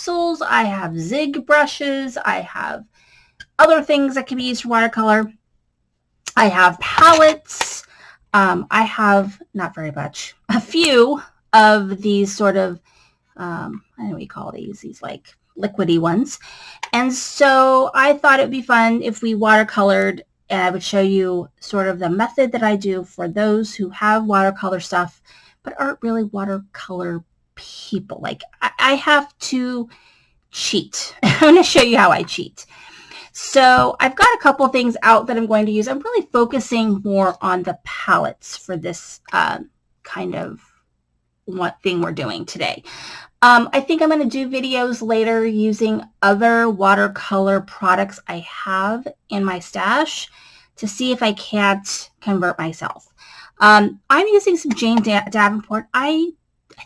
pencils, I have zig brushes, I have other things that can be used for watercolor. I have palettes. I have, not very much, a few of these sort of, I don't know what you call these like liquidy ones. And so I thought it would be fun if we watercolored, and I would show you sort of the method that I do for those who have watercolor stuff, but aren't really watercolor people. Like I have to cheat. I'm going to show you how I cheat. So I've got a couple things out that I'm going to use. I'm really focusing more on the palettes for this kind of what thing we're doing today. I think I'm going to do videos later using other watercolor products I have in my stash to see if I can't convert myself. I'm using some Jane Davenport. I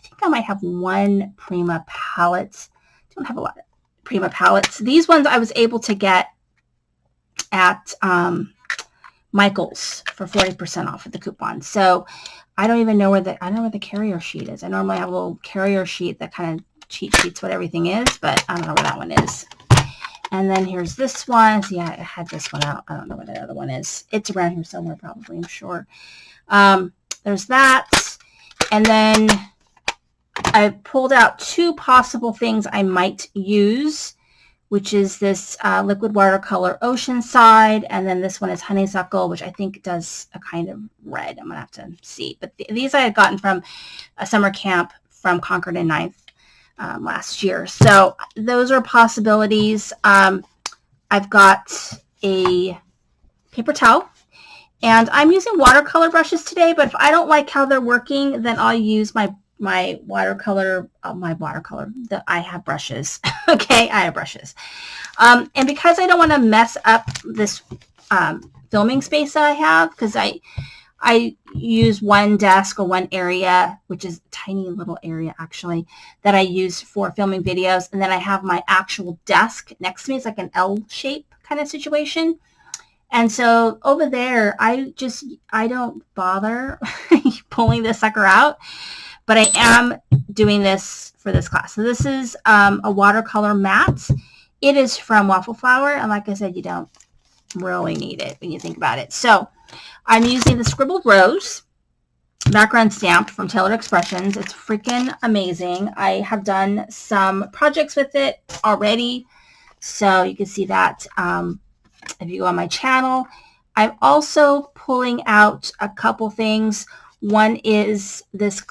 think I might have one Prima palette. I don't have a lot of Prima palettes. These ones I was able to get at Michael's for 40% off with the coupon. So I don't even know where I don't know where the carrier sheet is. I normally have a little carrier sheet that kind of cheat sheets what everything is, but I don't know where that one is. And then here's this one. So yeah, I had this one out. I don't know where the other one is. It's around here somewhere probably, I'm sure. There's that. And then I pulled out two possible things I might use, which is this liquid watercolor Oceanside, and then this one is Honeysuckle, which I think does a kind of red. I'm going to have to see. But these I had gotten from a summer camp from Concord and Ninth last year. So those are possibilities. I've got a paper towel, and I'm using watercolor brushes today, but if I don't like how they're working, then I'll use my watercolor, I have brushes. Okay, I have brushes. And because I don't want to mess up this filming space that I have, because I use one desk or one area, which is a tiny little area actually, that I use for filming videos, and then I have my actual desk next to me. It's like an L shape kind of situation. And so over there, I don't bother pulling this sucker out. But I am doing this for this class. So this is a watercolor mat. It is from Waffle Flower. And like I said, you don't really need it when you think about it. So I'm using the Scribbled Rose background stamp from Taylored Expressions. It's freaking amazing. I have done some projects with it already. So you can see that if you go on my channel. I'm also pulling out a couple things. One is this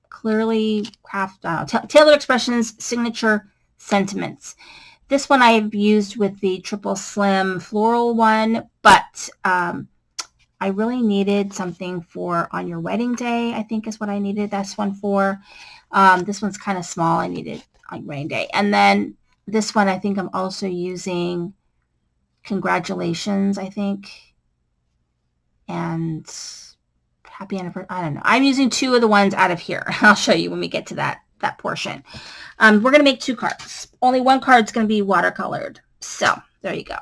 Clearly Taylored Expressions Signature Sentiments. This one I've used with the Triple Slim Floral one, but I really needed something for on your wedding day, I think is what I needed this one for. This one's kind of small. I needed on your wedding day. And then this one I think I'm also using Congratulations, I think. And Happy Anniversary. I don't know. I'm using two of the ones out of here. I'll show you when we get to that portion. We're going to make two cards. Only one card's going to be watercolored. So there you go.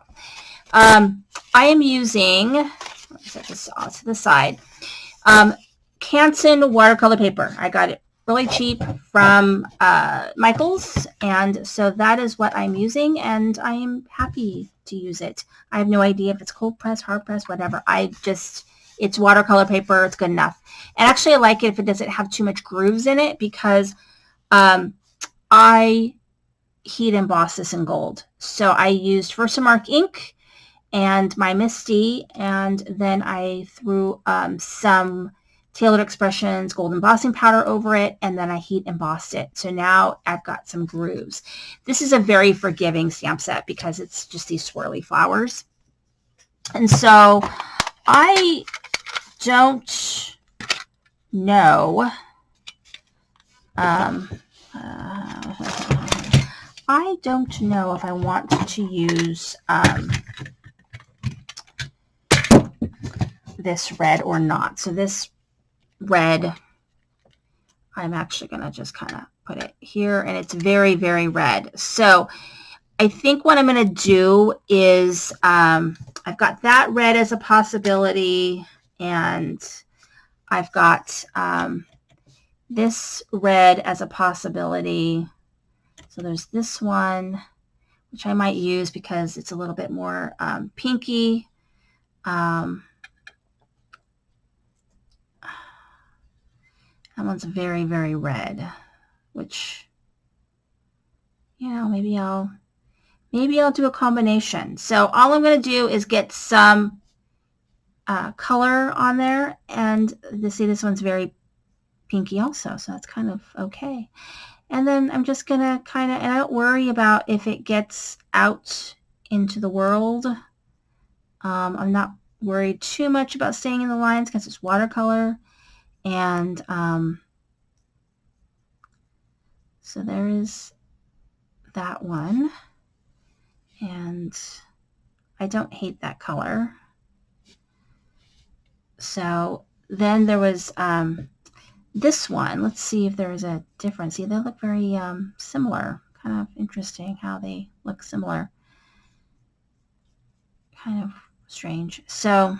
I am using, let's set this off to the side, Canson watercolor paper. I got it really cheap from Michael's, and so that is what I'm using, and I am happy to use it. I have no idea if it's cold press, hard press, whatever. It's watercolor paper. It's good enough. And actually, I like it if it doesn't have too much grooves in it, because I heat emboss this in gold. So I used Versamark ink and my Misty, and then I threw some Taylored Expressions gold embossing powder over it, and then I heat embossed it. So now I've got some grooves. This is a very forgiving stamp set because it's just these swirly flowers. And so I don't know. I don't know if I want to use this red or not. So this red, I'm actually going to just kind of put it here, and it's very, very red. So I think what I'm going to do is I've got that red as a possibility, and I've got this red as a possibility. So there's this one, which I might use because it's a little bit more pinky. That one's very, very red, which, you know, maybe I'll do a combination. So all I'm going to do is get some color on there, and you see this one's very pinky also, so that's kind of okay. And then I'm just going to kind of, and I don't worry about if it gets out into the world. I'm not worried too much about staying in the lines because it's watercolor. And so there is that one. And I don't hate that color. So then there was this one. Let's see if there is a difference. See, they look very similar. Kind of interesting how they look similar. Kind of strange. So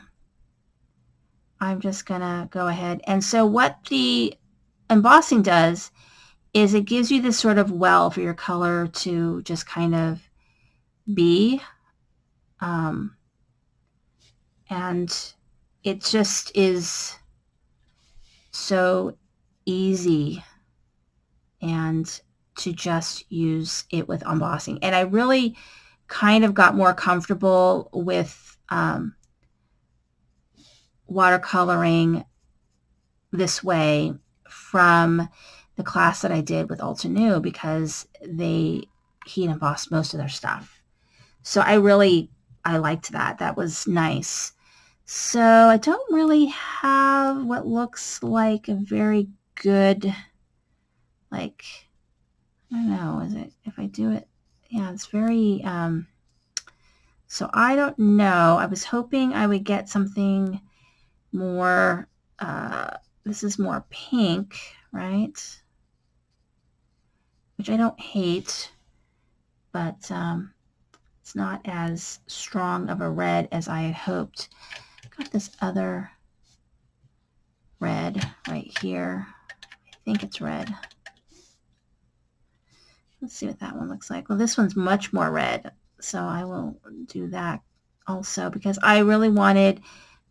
I'm just going to go ahead. And so what the embossing does is it gives you this sort of well for your color to just kind of be. And it just is so easy and to just use it with embossing. And I really kind of got more comfortable with watercoloring this way from the class that I did with Altenew, because he embossed most of their stuff. So I liked that. That was nice. So I don't really have what looks like a very good, like, I don't know, is it, if I do it, yeah, it's very, so I don't know. I was hoping I would get something more, this is more pink, right? Which I don't hate, but it's not as strong of a red as I had hoped. Got this other red right here. I think it's red. Let's see what that one looks like. Well, this one's much more red, so I will do that also, because I really wanted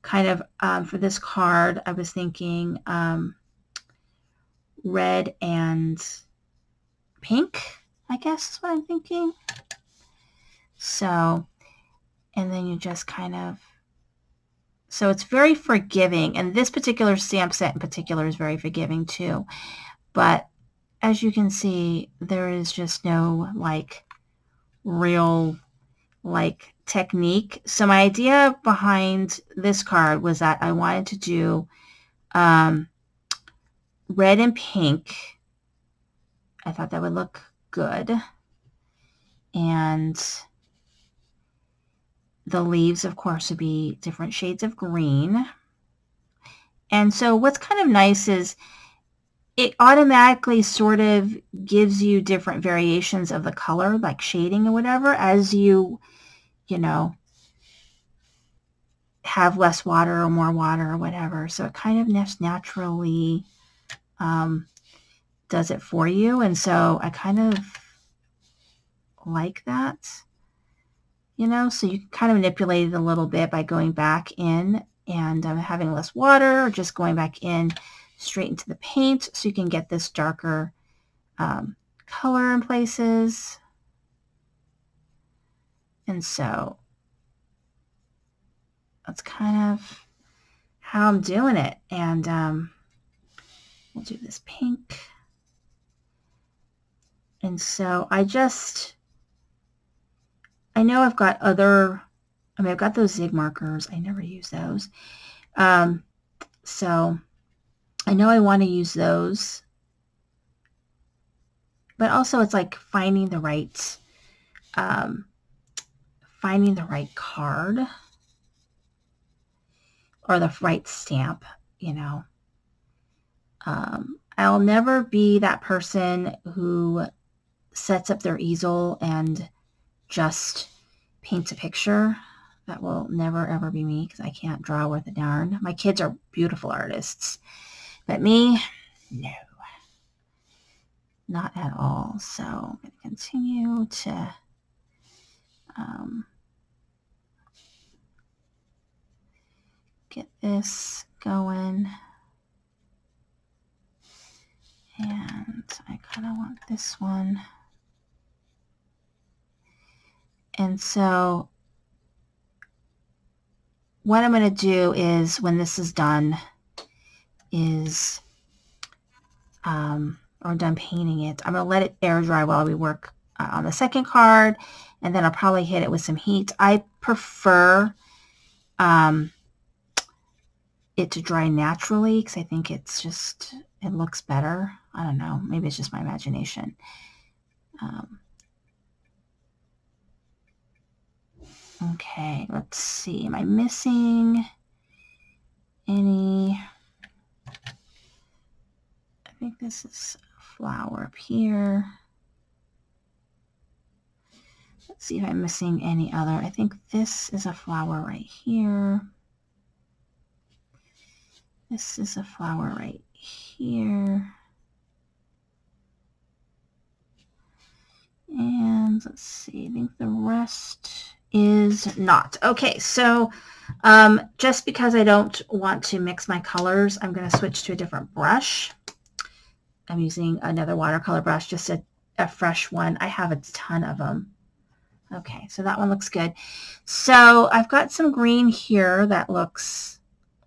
kind of, for this card, I was thinking red and pink, I guess is what I'm thinking. So, and then you just kind of, so it's very forgiving, and this particular stamp set in particular is very forgiving too. But as you can see, there is just no like real like technique. So my idea behind this card was that I wanted to do red and pink. I thought that would look good. And the leaves, of course, would be different shades of green. And so what's kind of nice is it automatically sort of gives you different variations of the color, like shading or whatever, as you know, have less water or more water or whatever. So it kind of naturally does it for you. And so I kind of like that, you know, so you can kind of manipulate it a little bit by going back in and having less water, or just going back in straight into the paint, so you can get this darker color in places. And so that's kind of how I'm doing it. And we'll do this pink. And so I know I've got I've got those zig markers. I never use those. So I know I want to use those. But also it's like finding the right card or the right stamp, you know. I'll never be that person who sets up their easel and just paints a picture. That will never ever be me, because I can't draw worth a darn. My kids are beautiful artists, but me, no. Not at all. So I'm going to continue to get this going. And I kind of want this one. And so what I'm going to do is, when this is done, is, or done painting it, I'm going to let it air dry while we work on the second card, and then I'll probably hit it with some heat. I prefer it to dry naturally because I think it's just, it looks better. I don't know. Maybe it's just my imagination. Okay, let's see. Am I missing any? I think this is a flower up here. Let's see if I'm missing any other. I think this is a flower right here. This is a flower right here. And let's see, I think the rest is not. Okay, so just because I don't want to mix my colors, I'm going to switch to a different brush. I'm using another watercolor brush, just a fresh one. I have a ton of them. Okay, so that one looks good. So I've got some green here that looks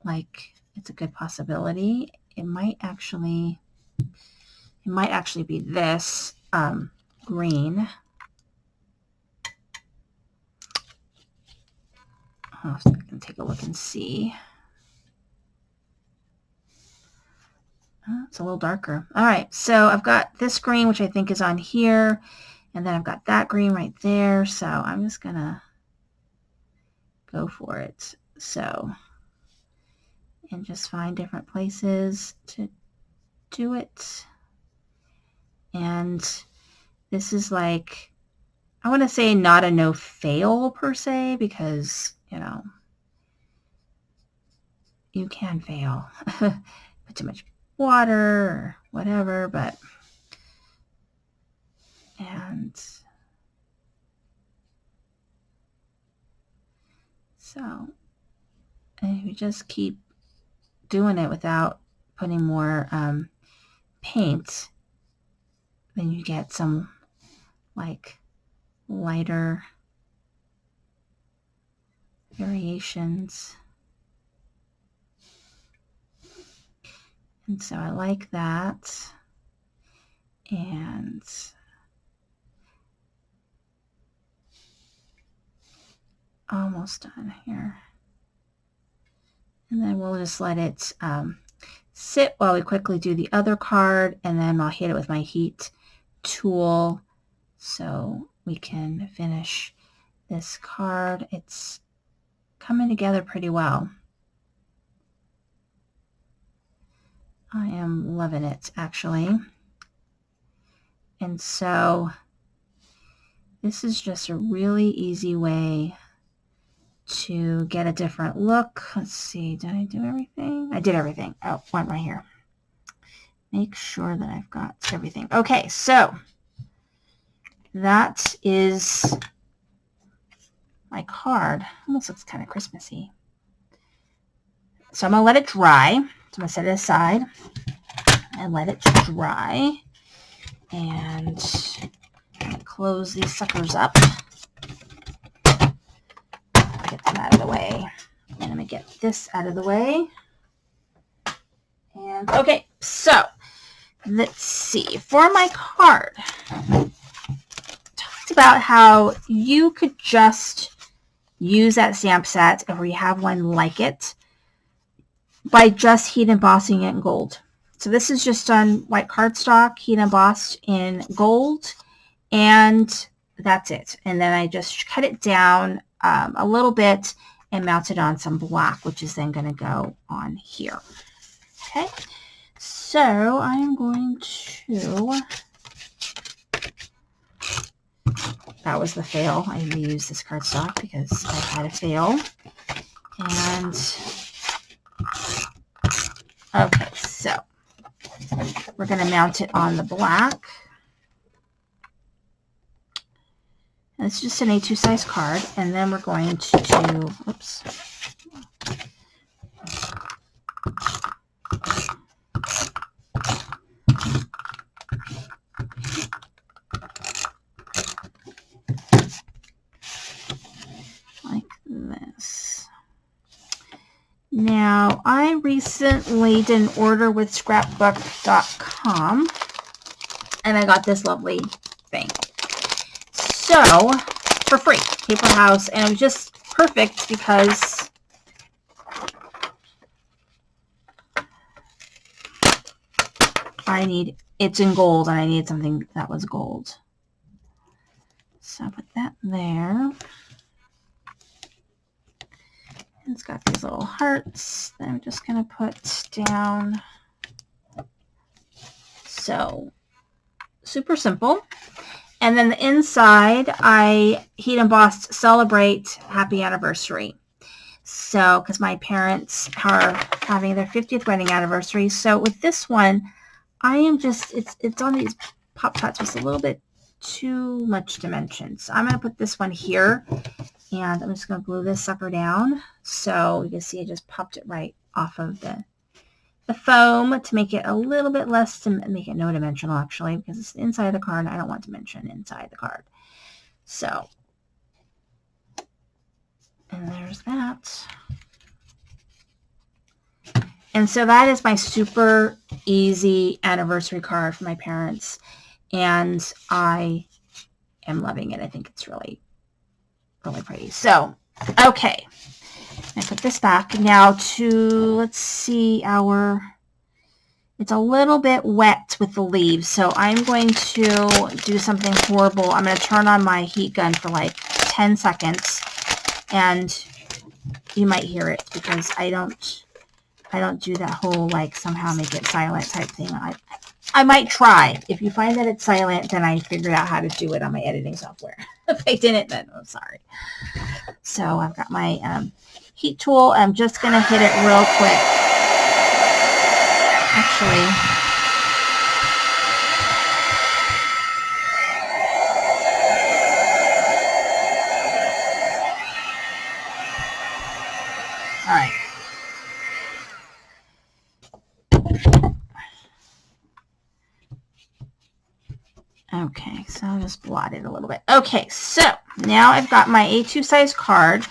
like it's a good possibility. It might actually be this green. Oh, so I can take a look and see. It's a little darker. All right, so I've got this green, which I think is on here, and then I've got that green right there. So I'm just gonna go for it. So, and just find different places to do it. And this is like, I want to say not a no fail per se, because, you know, you can fail. Put too much water or whatever, but, and so, and if you just keep doing it without putting more paint, then you get some like lighter variations. And so I like that. And almost done here. And then we'll just let it sit while we quickly do the other card, and then I'll hit it with my heat tool so we can finish this card. It's coming together pretty well. I am loving it, actually. And so this is just a really easy way to get a different look. Let's see, did I do everything? I did everything. Oh, one right here. Make sure that I've got everything. Okay, so that is my card. Almost looks kind of Christmassy. So I'm going to let it dry. So I'm going to set it aside and let it dry. And close these suckers up. Get them out of the way. And I'm going to get this out of the way. And okay, so let's see. For my card, I talked about how you could just use that stamp set, if you have one like it, by just heat embossing it in gold. So this is just on white cardstock, heat embossed in gold, and that's it. And then I just cut it down a little bit and mount it on some black, which is then going to go on here. Okay, so I am going to, that was the fail. I reused this cardstock because I had a fail. And okay, so we're going to mount it on the black. And it's just an A2 size card. And then we're going to do, oops. Like this. Now, I recently did an order with scrapbook.com and I got this lovely thing. So, for free, Paper House, and it was just perfect because it's in gold and I needed something that was gold. So I put that there. It's got these little hearts that I'm just going to put down. So, super simple. And then the inside, I heat embossed Celebrate Happy Anniversary. So, because my parents are having their 50th wedding anniversary. So with this one, I am just, it's on these Pop-Tarts with a little bit too much dimension. So I'm going to put this one here. And I'm just going to glue this sucker down. So you can see I just popped it right off of the foam to make it a little bit less, to make it no dimensional actually, because it's inside the card and I don't want dimension inside the card. So, and there's that. And so that is my super easy anniversary card for my parents. And I am loving it. I think it's really pretty. So, okay. I put this back now to, let's see, it's a little bit wet with the leaves. So I'm going to do something horrible. I'm going to turn on my heat gun for like 10 seconds and you might hear it because I don't do that whole like somehow make it silent type thing. I might try. If you find that it's silent, then I figured out how to do it on my editing software. If I didn't, then I'm sorry. So I've got my heat tool. I'm just going to hit it real quick. Actually, all right. Okay, so I'll just blot it a little bit. Okay, so now I've got my A2 size card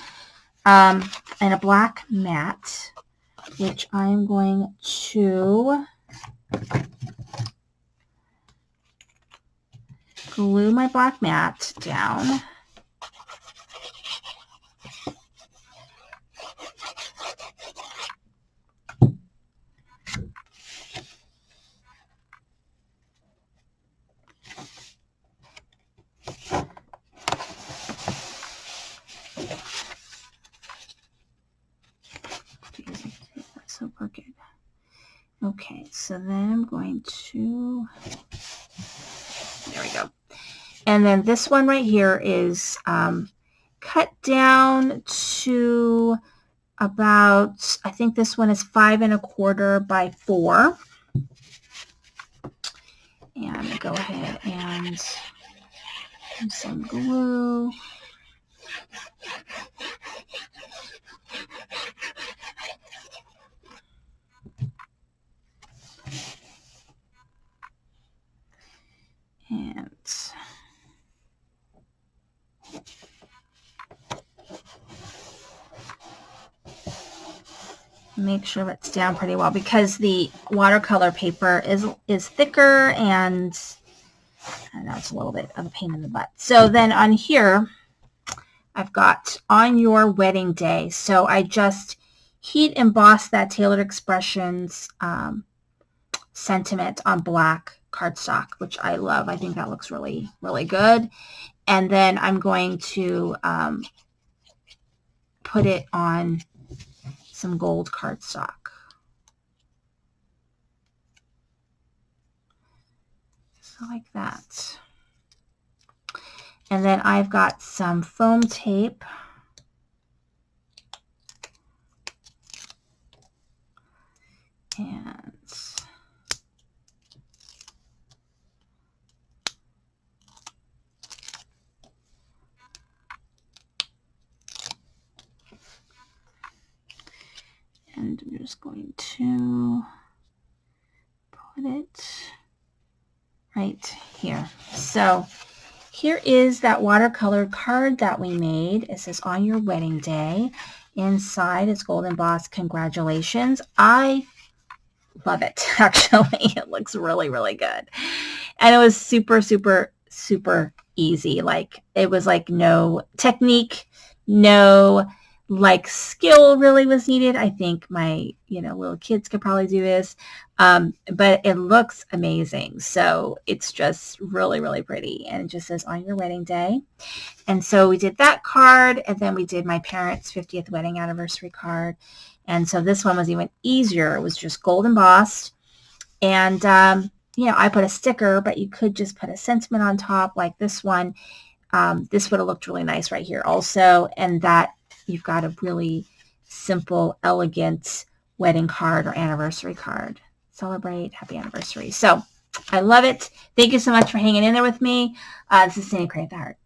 and a black mat, which I'm going to glue my black mat down. So crooked. Okay, so then I'm going to, there we go. And then this one right here is cut down to about, I think this one is 5 1/4 by 4. And go ahead and use some glue. And make sure it's down pretty well because the watercolor paper is thicker and I know it's a little bit of a pain in the butt. So then on here, I've got on your wedding day. So I just heat embossed that Taylored Expressions sentiment on black cardstock, which I love. I think that looks really, really good. And then I'm going to put it on some gold cardstock. So like that. And then I've got some foam tape. And And I'm just going to put it right here. So here is that watercolor card that we made. It says on your wedding day. Inside is gold embossed congratulations. I love it, actually. It looks really, really good. And it was super, super, super easy. Like, it was like no technique, no like skill really was needed. I think my, little kids could probably do this. But it looks amazing. So it's just really, really pretty. And it just says on your wedding day. And so we did that card, and then we did my parents' 50th wedding anniversary card. And so this one was even easier. It was just gold embossed. And, I put a sticker, but you could just put a sentiment on top like this one. This would have looked really nice right here also. And that you've got a really simple, elegant wedding card or anniversary card. Celebrate, happy anniversary. So I love it. Thank you so much for hanging in there with me. This is Sandy Create the Heart.